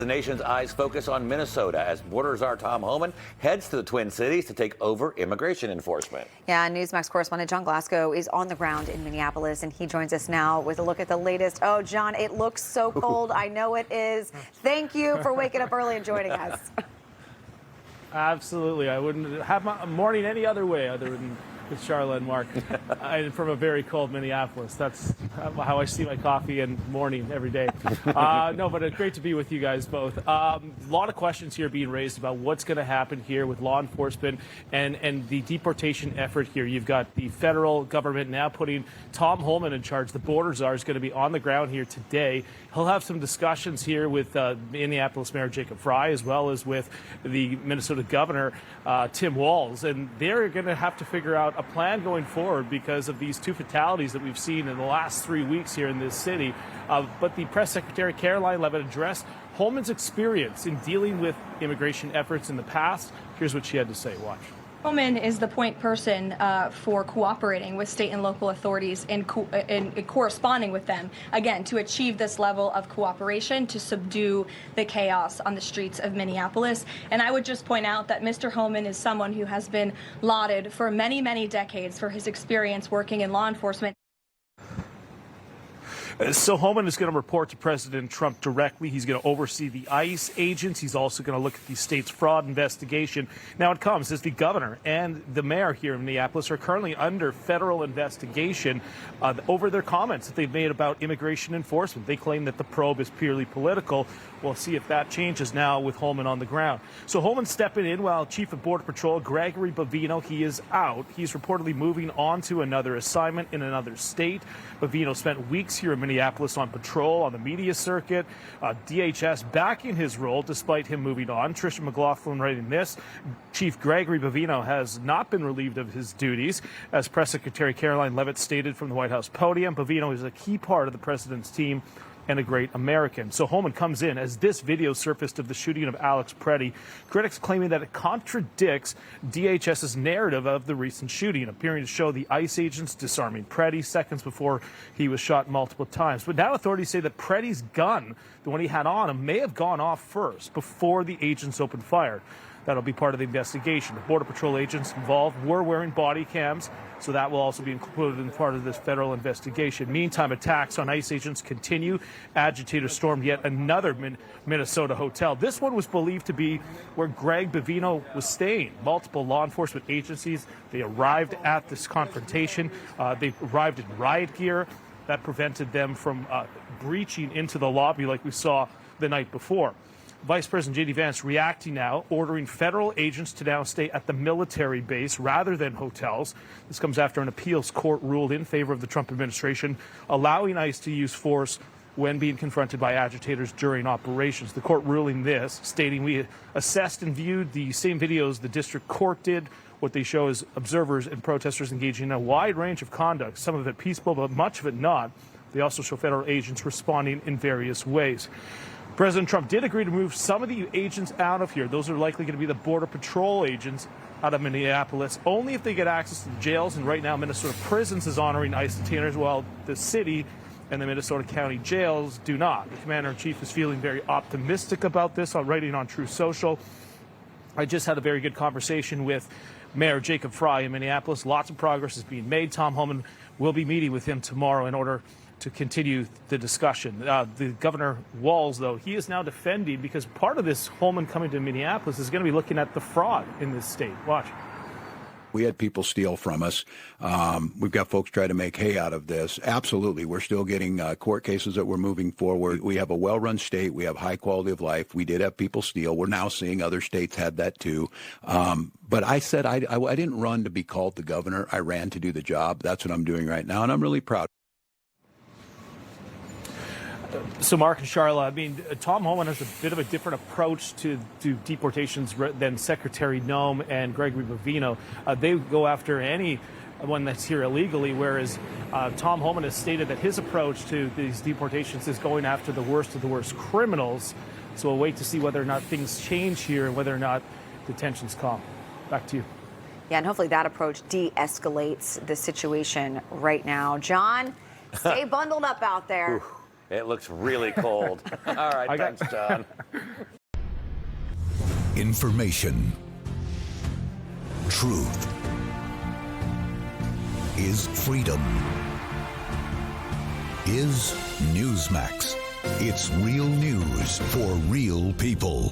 The nation's eyes focus on Minnesota as border czar Tom Homan heads to the Twin Cities to take over immigration enforcement. Yeah, NEWSMAX correspondent Jon Glasgow is on the ground in Minneapolis, and he joins us now with a look at the latest. Oh, John, it looks so cold. I know it is. Thank you for waking up early and joining us. Absolutely. I wouldn't have my morning any other way other than with Charlotte and Mark. I'm from a very cold Minneapolis. That's how I see my coffee and morning every day. No, but it's great to be with you guys both. A lot of questions here being raised about what's going to happen here with law enforcement and the deportation effort here. You've got the federal government now putting Tom Homan in charge. The border czar is going to be on the ground here today. He'll have some discussions here with Minneapolis Mayor Jacob Fry, as well as with the Minnesota Governor, Tim Walz. And they're going to have to figure out a plan going forward because of these two fatalities that we've seen in the last 3 weeks here in this city. But the press secretary, Karoline Leavitt, addressed Homan's experience in dealing with immigration efforts in the past. Here's what she had to say. Watch. Homan is the point person for cooperating with state and local authorities and corresponding with them, again, to achieve this level of cooperation to subdue the chaos on the streets of Minneapolis. And I would just point out that Mr. Homan is someone who has been lauded for many, many decades for his experience working in law enforcement. So Homan is going to report to President Trump directly. He's going to oversee the ICE agents. He's also going to look at the state's fraud investigation. Now it comes as the governor and the mayor here in Minneapolis are currently under federal investigation over their comments that they've made about immigration enforcement. They claim that the probe is purely political. We'll see if that changes now with Homan on the ground. So Homan stepping in while Chief of Border Patrol Gregory Bovino, he is out. He's reportedly moving on to another assignment in another state. Bovino spent weeks here in Minneapolis on patrol on the media circuit. DHS backing his role despite him moving on. Tricia McLaughlin writing this. Chief Gregory Bovino has not been relieved of his duties. As Press Secretary Karoline Leavitt stated from the White House podium, Bovino is a key part of the president's team and a great American. So Homan comes in as this video surfaced of the shooting of Alex Preddy. Critics claiming that it contradicts DHS's narrative of the recent shooting, appearing to show the ICE agents disarming Preddy seconds before he was shot multiple times. But now authorities say that Preddy's gun, the one he had on him, may have gone off first before the agents opened fire. That'll be part of the investigation. The Border Patrol agents involved were wearing body cams, so that will also be included in part of this federal investigation. Meantime, attacks on ICE agents continue. Agitators stormed yet another Minnesota hotel. This one was believed to be where Greg Bovino was staying. Multiple law enforcement agencies, they arrived at this confrontation. They arrived in riot gear. That prevented them from breaching into the lobby like we saw the night before. Vice President J.D. Vance reacting now, ordering federal agents to now stay at the military base rather than hotels. This comes after an appeals court ruled in favor of the Trump administration, allowing ICE to use force when being confronted by agitators during operations. The court ruling this, stating we assessed and viewed the same videos the district court did. What they show is observers and protesters engaging in a wide range of conduct, some of it peaceful, but much of it not. They also show federal agents responding in various ways. President Trump did agree to move some of the agents out of here. Those are likely going to be the Border Patrol agents out of Minneapolis, only if they get access to the jails. And right now, Minnesota Prisons is honoring ICE detainers, while the city and the Minnesota County jails do not. The commander-in-chief is feeling very optimistic about this, writing on True Social. I just had a very good conversation with Mayor Jacob Fry in Minneapolis. Lots of progress is being made. Tom Homan will be meeting with him tomorrow in order to continue the discussion. The Governor Walz, though, he is now defending because part of this Homan coming to Minneapolis is going to be looking at the fraud in this state. Watch. We had people steal from us. We've got folks try to make hay out of this. Absolutely. We're still getting court cases that we're moving forward. We have a well-run state. We have high quality of life. We did have people steal. We're now seeing other states had that too. But I said I didn't run to be called the governor. I ran to do the job. That's what I'm doing right now, and I'm really proud. So, Mark and Charla, I mean, Tom Homan has a bit of a different approach to deportations than Secretary Noem and Gregory Bovino. They go after anyone that's here illegally, whereas Tom Homan has stated that his approach to these deportations is going after the worst of the worst criminals. So we'll wait to see whether or not things change here and whether or not detentions calm. Back to you. Yeah, and hopefully that approach de-escalates the situation right now. John, stay bundled up out there. It looks really cold. All right, thanks, John. Information. Truth is freedom. Is NEWSMAX. It's real news for real people.